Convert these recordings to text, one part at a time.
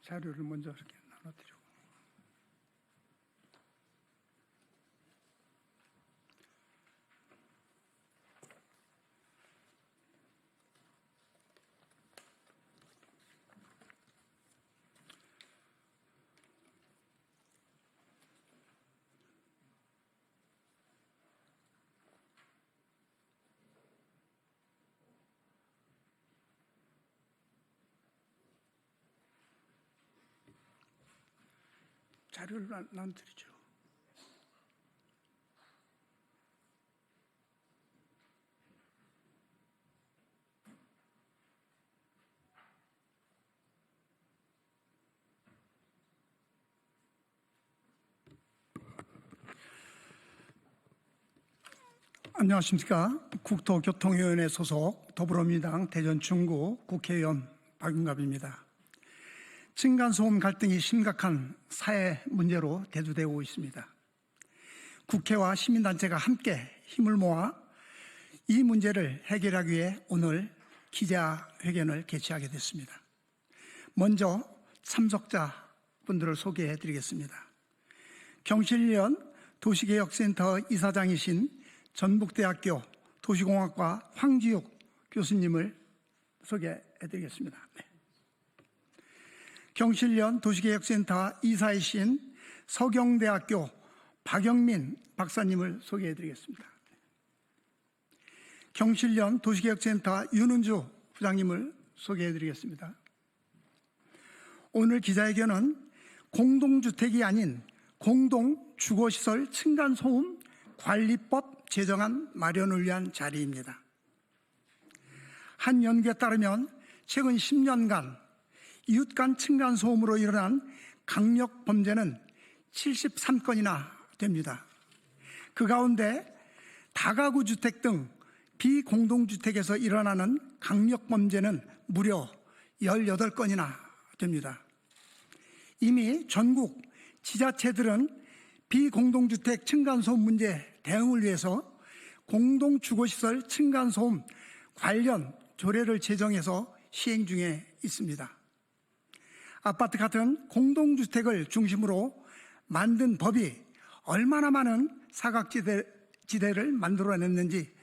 자료를 먼저 이렇게 나눠드리고. 자료를 나눠드리죠. 안녕하십니까. 국토교통위원회 소속 더불어민주당 대전 중구 국회의원 박윤갑입니다. 층간소음 갈등이 심각한 사회 문제로 대두되고 있습니다. 국회와 시민단체가 함께 힘을 모아 이 문제를 해결하기 위해 오늘 기자회견을 개최하게 됐습니다. 먼저 참석자분들을 소개해 드리겠습니다. 경실련 도시개혁센터 이사장이신 전북대학교 도시공학과 황지욱 교수님을 소개해 드리겠습니다. 네. 경실련 도시개혁센터 이사이신 서경대학교 박영민 박사님을 소개해 드리겠습니다. 경실련 도시개혁센터 윤은주 부장님을 소개해 드리겠습니다. 오늘 기자회견은 공동주택이 아닌 공동주거시설 층간소음 관리법 제정안 마련을 위한 자리입니다. 한 연구에 따르면 최근 10년간 이웃 간 층간소음으로 일어난 강력 범죄는 73건이나 됩니다. 그 가운데 다가구 주택 등 비공동주택에서 일어나는 강력 범죄는 무려 18건이나 됩니다. 이미 전국 지자체들은 비공동주택 층간소음 문제 대응을 위해서 공동주거시설 층간소음 관련 조례를 제정해서 시행 중에 있습니다. 아파트 같은 공동주택을 중심으로 만든 법이 얼마나 많은 사각지대를 만들어냈는지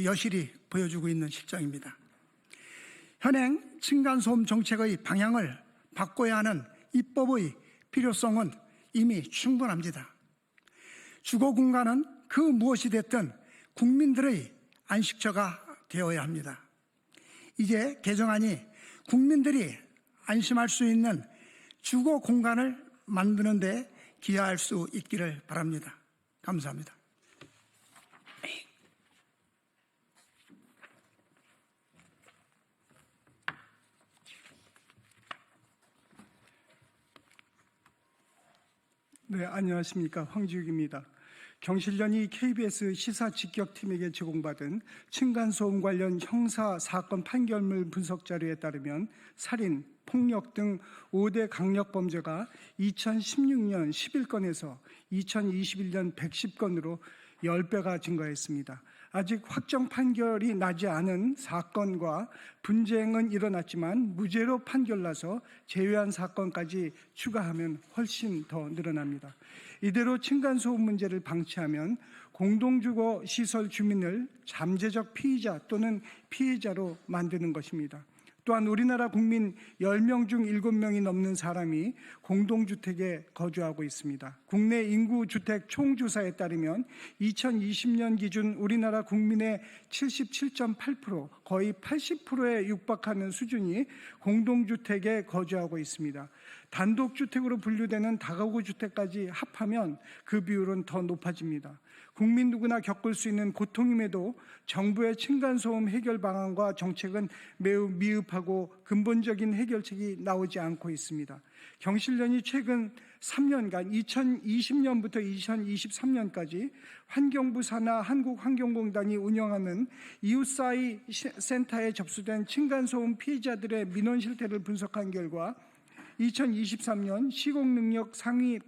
여실히 보여주고 있는 실정입니다. 현행 층간소음 정책의 방향을 바꿔야 하는 입법의 필요성은 이미 충분합니다. 주거공간은 그 무엇이 됐든 국민들의 안식처가 되어야 합니다. 이제 개정안이 국민들이 안심할 수 있는 주거 공간을 만드는 데 기여할 수 있기를 바랍니다. 감사합니다. 네, 안녕하십니까. 황지욱입니다. 경실련이 KBS 시사 직격팀에게 제공받은 층간소음 관련 형사 사건 판결문 분석 자료에 따르면 살인, 폭력 등 5대 강력범죄가 2016년 11건에서 2021년 110건으로 10배가 증가했습니다. 아직 확정 판결이 나지 않은 사건과 분쟁은 일어났지만 무죄로 판결나서 제외한 사건까지 추가하면 훨씬 더 늘어납니다. 이대로 층간소음 문제를 방치하면 공동주거 시설 주민을 잠재적 피의자 또는 피해자로 만드는 것입니다. 또한 우리나라 국민 10명 중 7명이 넘는 사람이 공동주택에 거주하고 있습니다. 국내 인구 주택 총조사에 따르면 2020년 기준 우리나라 국민의 77.8%, 거의 80%에 육박하는 수준이 공동주택에 거주하고 있습니다. 단독주택으로 분류되는 다가구 주택까지 합하면 그 비율은 더 높아집니다. 국민 누구나 겪을 수 있는 고통임에도 정부의 층간소음 해결 방안과 정책은 매우 미흡하고 근본적인 해결책이 나오지 않고 있습니다. 경실련이 최근 3년간 2020년부터 2023년까지 환경부 산하 한국환경공단이 운영하는 이웃사이 센터에 접수된 층간소음 피해자들의 민원 실태를 분석한 결과 2023년 시공능력 상위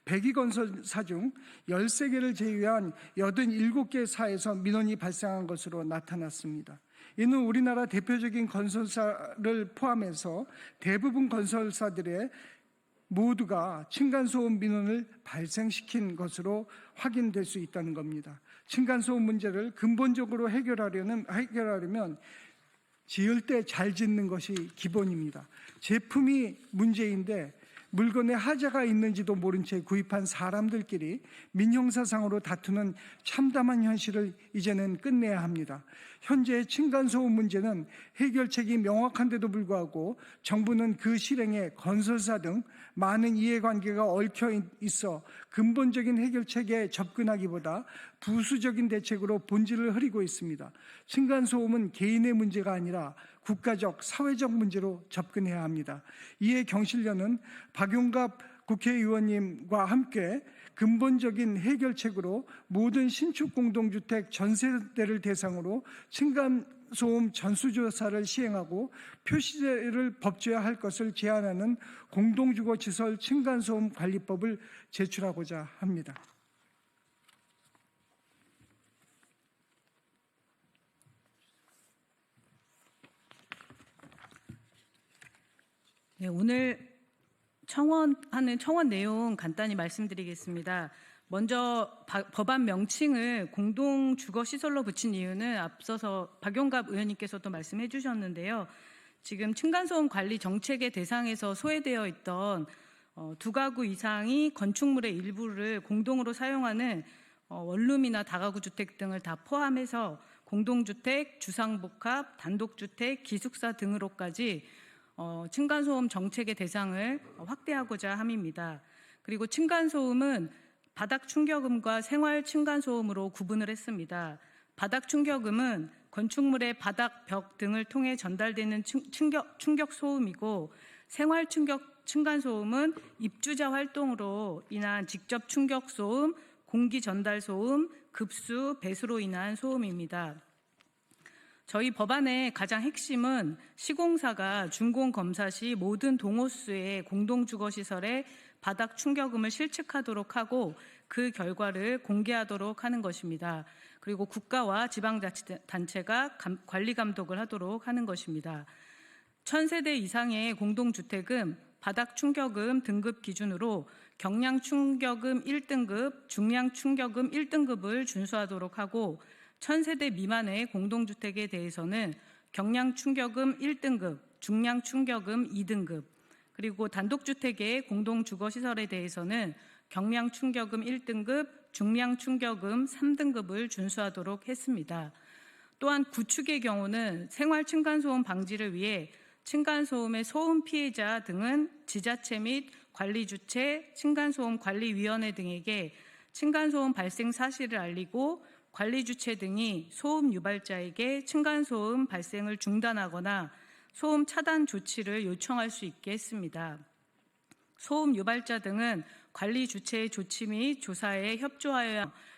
100위 건설사 중 13개를 제외한 87개 사에서 민원이 발생한 것으로 나타났습니다. 이는 우리나라 대표적인 건설사를 포함해서 대부분 건설사들의 모두가 층간소음 민원을 발생시킨 것으로 확인될 수 있다는 겁니다. 층간소음 문제를 근본적으로 해결하려면 지을 때 잘 짓는 것이 기본입니다. 제품이 문제인데 물건에 하자가 있는지도 모른 채 구입한 사람들끼리 민형사상으로 다투는 참담한 현실을 이제는 끝내야 합니다. 현재 층간소음 문제는 해결책이 명확한데도 불구하고 정부는 그 실행에 건설사 등 많은 이해관계가 얽혀 있어 근본적인 해결책에 접근하기보다 부수적인 대책으로 본질을 흐리고 있습니다. 층간소음은 개인의 문제가 아니라 국가적, 사회적 문제로 접근해야 합니다. 이에 경실련은 박용갑 국회의원님과 함께 근본적인 해결책으로 모든 신축 공동주택 전세대를 대상으로 층간소음 전수조사를 시행하고 표시제를 법제화할 것을 제안하는 공동주거시설 층간소음 관리법을 제출하고자 합니다. 네, 오늘 청원하는 청원 내용 간단히 말씀드리겠습니다. 먼저 법안 명칭을 공동주거시설로 붙인 이유는 앞서서 박용갑 의원님께서도 말씀해 주셨는데요. 지금 층간소음 관리 정책의 대상에서 소외되어 있던 두 가구 이상이 건축물의 일부를 공동으로 사용하는 원룸이나 다가구 주택 등을 다 포함해서 공동주택, 주상복합, 단독주택, 기숙사 등으로까지 층간소음 정책의 대상을 확대하고자 함입니다. 그리고 층간소음은 바닥 충격음과 생활 층간소음으로 구분을 했습니다. 바닥 충격음은 건축물의 바닥, 벽 등을 통해 전달되는 충격 소음이고, 생활 층간소음은 입주자 활동으로 인한 직접 충격 소음, 공기 전달 소음, 급수, 배수로 인한 소음입니다. 저희 법안의 가장 핵심은 시공사가 준공검사 시 모든 동호수의 공동주거시설의 바닥 충격음을 실측하도록 하고 그 결과를 공개하도록 하는 것입니다. 그리고 국가와 지방자치단체가 관리 감독을 하도록 하는 것입니다. 1000세대 이상의 공동주택은 바닥 충격음 등급 기준으로 경량 충격음 1등급, 중량 충격음 1등급을 준수하도록 하고 1000세대 미만의 공동주택에 대해서는 경량 충격음 1등급, 중량 충격음 2등급, 그리고 단독주택의 공동주거시설에 대해서는 경량 충격음 1등급, 중량 충격음 3등급을 준수하도록 했습니다. 또한 구축의 경우는 생활 층간소음 방지를 위해 층간소음의 소음 피해자 등은 지자체 및 관리주체, 층간소음관리위원회 등에게 층간소음 발생 사실을 알리고 관리주체 등이 소음 유발자에게 층간소음 발생을 중단하거나 소음 차단 조치를 요청할 수 있게 했습니다. 소음 유발자 등은 관리주체의 조치 및 조사에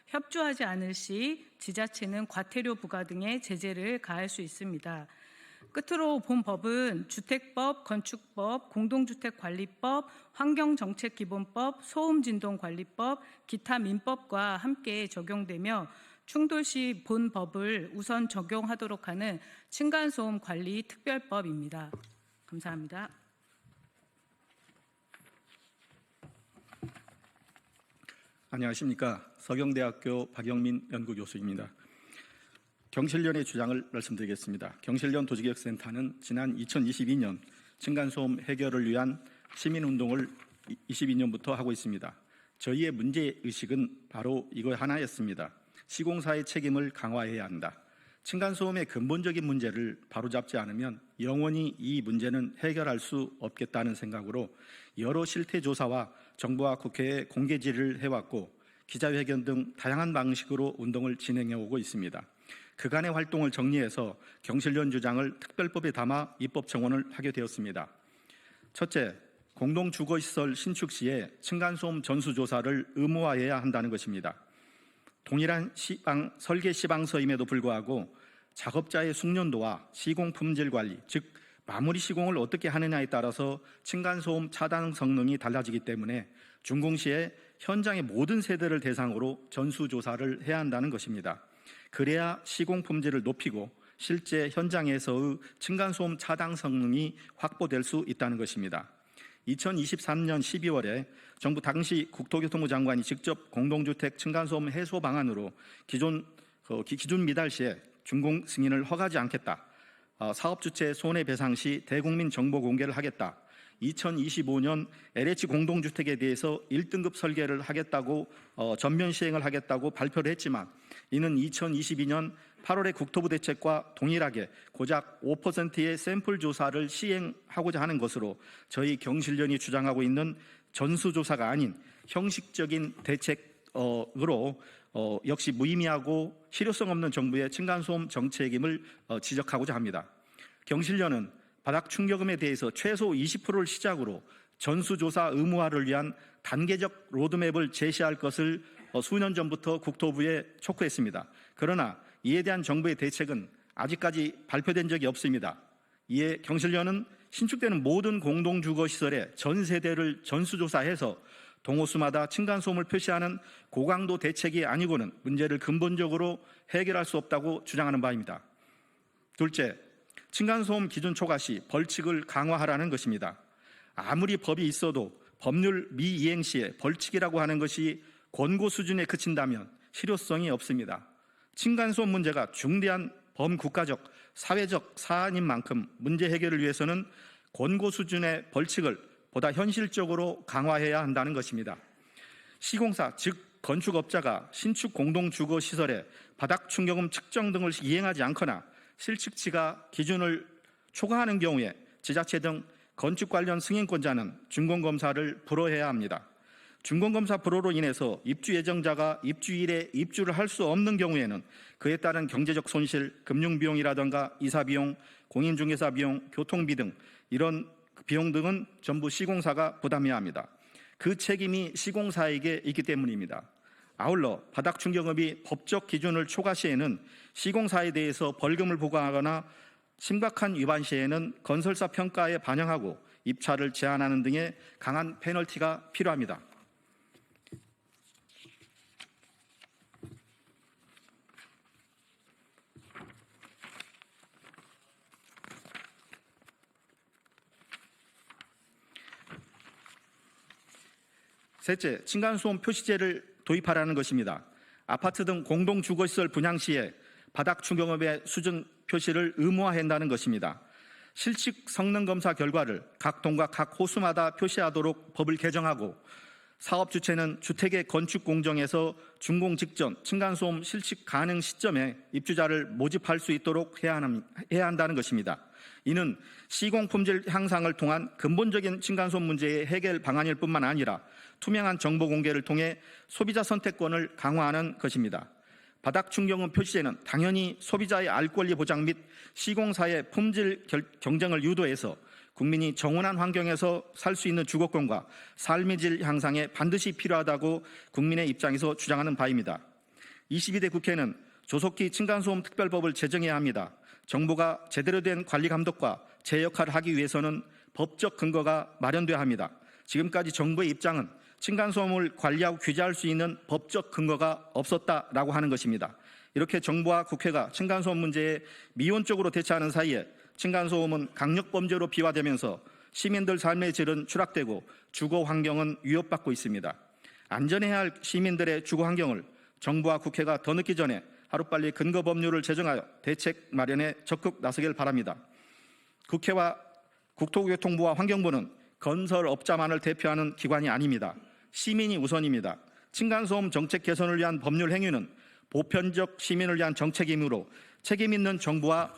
협조하지 않을 시 지자체는 과태료 부과 등의 제재를 가할 수 있습니다. 끝으로 본 법은 주택법, 건축법, 공동주택관리법, 환경정책기본법, 소음진동관리법, 기타 민법과 함께 적용되며 충돌 시 본 법을 우선 적용하도록 하는 층간소음 관리 특별법입니다. 감사합니다. 안녕하십니까. 서경대학교 박영민 연구교수입니다. 경실련의 주장을 말씀드리겠습니다. 경실련 도시개혁센터는 지난 2022년 층간소음 해결을 위한 시민운동을 22년부터 하고 있습니다. 저희의 문제의식은 바로 이거 하나였습니다. 시공사의 책임을 강화해야 한다. 층간소음의 근본적인 문제를 바로잡지 않으면 영원히 이 문제는 해결할 수 없겠다는 생각으로 여러 실태조사와 정부와 국회에 공개 질의를 해왔고 기자회견 등 다양한 방식으로 운동을 진행해오고 있습니다. 그간의 활동을 정리해서 경실련 주장을 특별법에 담아 입법 청원을 하게 되었습니다. 첫째, 공동주거시설 신축 시에 층간소음 전수조사를 의무화해야 한다는 것입니다. 동일한 설계 시방서임에도 불구하고 작업자의 숙련도와 시공 품질 관리, 즉 마무리 시공을 어떻게 하느냐에 따라서 층간소음 차단 성능이 달라지기 때문에 준공 시에 현장의 모든 세대를 대상으로 전수조사를 해야 한다는 것입니다. 그래야 시공 품질을 높이고 실제 현장에서의 층간소음 차단 성능이 확보될 수 있다는 것입니다. 2023년 12월에 정부 당시 국토교통부 장관이 직접 공동주택 층간소음 해소 방안으로 기준 미달 시에 준공 승인을 허가하지 않겠다. 사업 주체 손해배상 시 대국민 정보 공개를 하겠다. 2025년 LH 공동주택에 대해서 1등급 설계를 하겠다고 전면 시행을 하겠다고 발표를 했지만 이는 2022년 8월의 국토부 대책과 동일하게 고작 5%의 샘플 조사를 시행하고자 하는 것으로 저희 경실련이 주장하고 있는 전수조사가 아닌 형식적인 대책으로 역시 무의미하고 실효성 없는 정부의 층간소음 정책임을 지적하고자 합니다. 경실련은 바닥 충격음에 대해서 최소 20%를 시작으로 전수조사 의무화를 위한 단계적 로드맵을 제시할 것을 수년 전부터 국토부에 촉구했습니다. 그러나 이에 대한 정부의 대책은 아직까지 발표된 적이 없습니다. 이에 경실련은 신축되는 모든 공동주거시설의 전 세대를 전수조사해서 동호수마다 층간소음을 표시하는 고강도 대책이 아니고는 문제를 근본적으로 해결할 수 없다고 주장하는 바입니다. 둘째, 층간소음 기준 초과 시 벌칙을 강화하라는 것입니다. 아무리 법이 있어도 법률 미이행 시에 벌칙이라고 하는 것이 권고 수준에 그친다면 실효성이 없습니다. 층간소음 문제가 중대한 범국가적, 사회적 사안인 만큼 문제 해결을 위해서는 권고 수준의 벌칙을 보다 현실적으로 강화해야 한다는 것입니다. 시공사, 즉 건축업자가 신축 공동주거시설의 바닥 충격음 측정 등을 이행하지 않거나 실측치가 기준을 초과하는 경우에 지자체 등 건축 관련 승인권자는 준공검사를 불허해야 합니다. 준공검사 불허로 인해서 입주 예정자가 입주일에 입주를 할 수 없는 경우에는 그에 따른 경제적 손실, 금융비용이라든가 이사비용, 공인중개사 비용, 교통비 등 이런 비용 등은 전부 시공사가 부담해야 합니다. 그 책임이 시공사에게 있기 때문입니다. 아울러 바닥 충격음이 법적 기준을 초과 시에는 시공사에 대해서 벌금을 부과하거나 심각한 위반 시에는 건설사 평가에 반영하고 입찰을 제한하는 등의 강한 페널티가 필요합니다. 셋째, 층간소음 표시제를 도입하라는 것입니다. 아파트 등 공동주거시설 분양 시에 바닥 충격음의 수준 표시를 의무화한다는 것입니다. 실측 성능검사 결과를 각 동과 각 호수마다 표시하도록 법을 개정하고 사업 주체는 주택의 건축 공정에서 준공 직전 층간소음 실측 가능 시점에 입주자를 모집할 수 있도록 해야 한다는 것입니다. 이는 시공 품질 향상을 통한 근본적인 층간소음 문제의 해결 방안일 뿐만 아니라 투명한 정보 공개를 통해 소비자 선택권을 강화하는 것입니다. 바닥 충격음 표시제는 당연히 소비자의 알 권리 보장 및 시공사의 품질 경쟁을 유도해서 국민이 정원한 환경에서 살 수 있는 주거권과 삶의 질 향상에 반드시 필요하다고 국민의 입장에서 주장하는 바입니다. 22대 국회는 조속히 층간소음 특별법을 제정해야 합니다. 정부가 제대로 된 관리 감독과 제 역할을 하기 위해서는 법적 근거가 마련돼야 합니다. 지금까지 정부의 입장은 층간소음을 관리하고 규제할 수 있는 법적 근거가 없었다라고 하는 것입니다. 이렇게 정부와 국회가 층간소음 문제에 미온적으로 대처하는 사이에 층간소음은 강력범죄로 비화되면서 시민들 삶의 질은 추락되고 주거 환경은 위협받고 있습니다. 안전해야 할 시민들의 주거 환경을 정부와 국회가 더 늦기 전에 하루빨리 근거 법률을 제정하여 대책 마련에 적극 나서길 바랍니다. 국회와 국토교통부와 환경부는 건설업자만을 대표하는 기관이 아닙니다. 시민이 우선입니다. 층간소음 정책 개선을 위한 법률 행위는 보편적 시민을 위한 정책이므로 책임 있는 정부와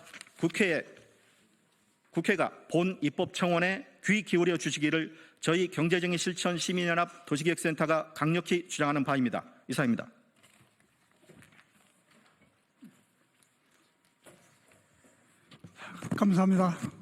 국회가 본 입법 청원에 귀 기울여 주시기를 저희 경제정의 실천 시민연합 도시계획센터가 강력히 주장하는 바입니다. 이상입니다. 감사합니다.